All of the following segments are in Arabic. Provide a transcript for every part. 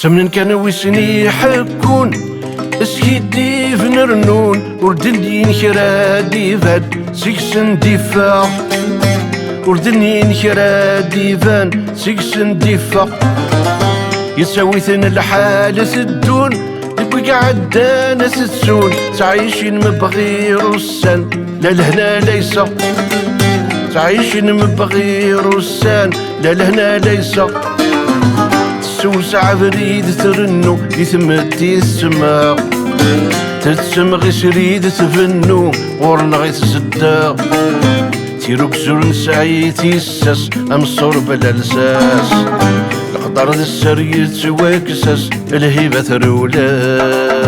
تمنن كانوا وسني يحكون اسكيدي فنرنون وردني نكرا ديفان سيكسن ديفا وردني نكرا ديفان سيكسن ديفا يسويثن الحالة الدون يبقى عدا ناس تسون تعيشين مبغي رسان لا لهنا ليس تعيشين مبغي رسان لا لهنا ليس تسوس عبريد ترنو يثمتي السماء تتسمغي سريد تفنو ورنا غي تزدا تيروك زور نسعي تيساس امصور بلا لساس القدر ذا السريد تواكساس الهيبة ثرولاس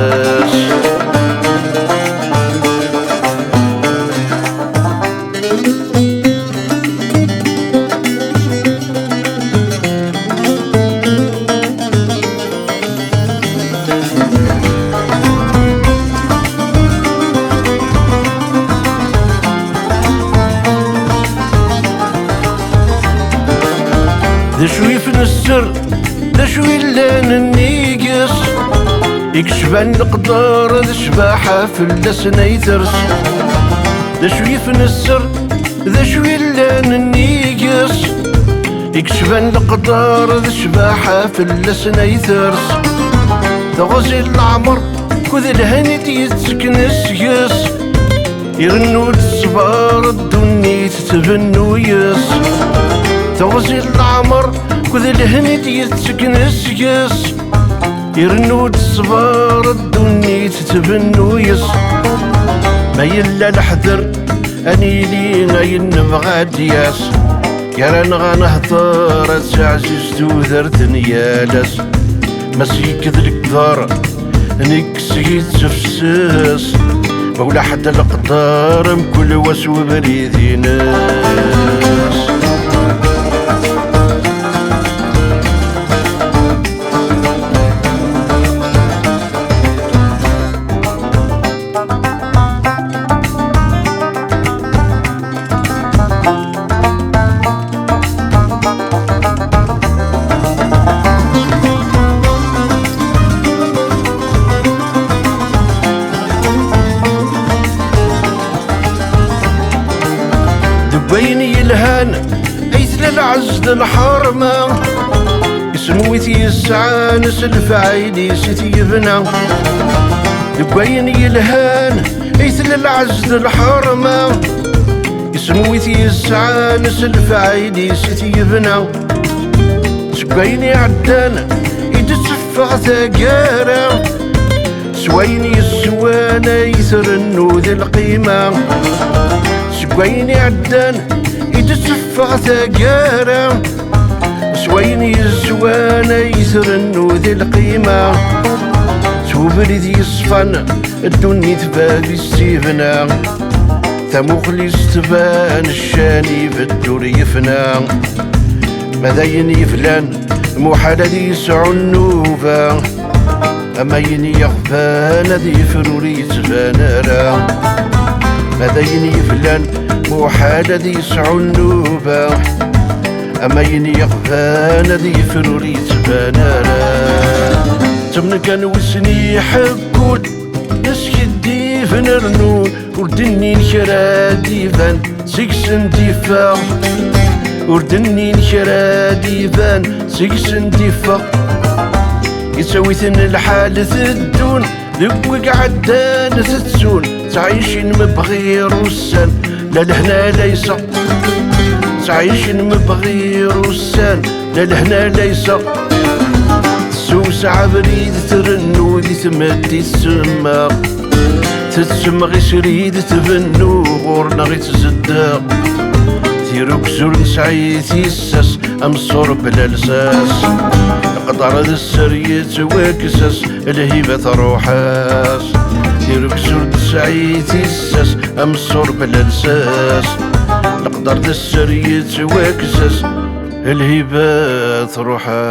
ذا شوي في السر ذا شوي لان النيقص يكشبان القدر ذا شباحة في اللسن يترس ذا شوي في السر ذا شوي لان النيقص يكشبان القدر ذا شباحة في اللسن يترس ذا غزي العمر كذا الهنيت يتسكن السياس يرنو الصبار الدنيا تتبنو ياس توزي العمر كذا الهند يتسكن السياس يرنو الصبار الدنيا تتبنو يس ما يلا الحذر اني لي غاين نبغى دياس يا رانا غنهضر تعزيز توذرتني يالاس ما سيكذ الكدار نكسي تفساس مولا حد القدار مكل واسو بريدي ناس بيني الهان ايثل العز الحرمة يسمويثي يسعانس الفعيلي ستي يبنى بيني الهان ايثل العز الحرمة يسمويثي يسعانس الفعيلي ستي يبنى سبيني عدان يتسفغ ثقارة سويني السوانة يثرنو ذي القيمة سويني عدان يتسفغ ثقارة سويني الزوانة يثرنو ذي القيمة توبريد يصفن الدنيا تبابي السيفنا ثموخلي استبان الشاني في الدور يفنى ماذا ينيفلان محال ذي يسعو النوفا أما ينيغفان ذي فروري تفانارا ماذا ينيفلان محال ذي يسعو النوفا أما ينيغفان ذي فروري تفانارا تمن كان وسني يحكون نسكدي فنرنون وردني نشرا ديفان سيكسن ديفا وردني نشرا ديفان سيكسن ديفا يسويثن الحالة الدون ذوق عدان تتسون تعيشين مبغي رسان لا لهنا ليس تعيشين مبغي رسان لا لهنا ليس سوس عبريد ترنو ذي تمدي السما تتسمغي سريد تفنو غورنا غي تزدا تيروك زور نسعي تيساس امصور بلا لساس قدر ذا السرية واكساس الهيبة روحاس تيروك زور نسعي تيساس امصور بلا لساس قدر ذا السرية واكساس الهبات روحها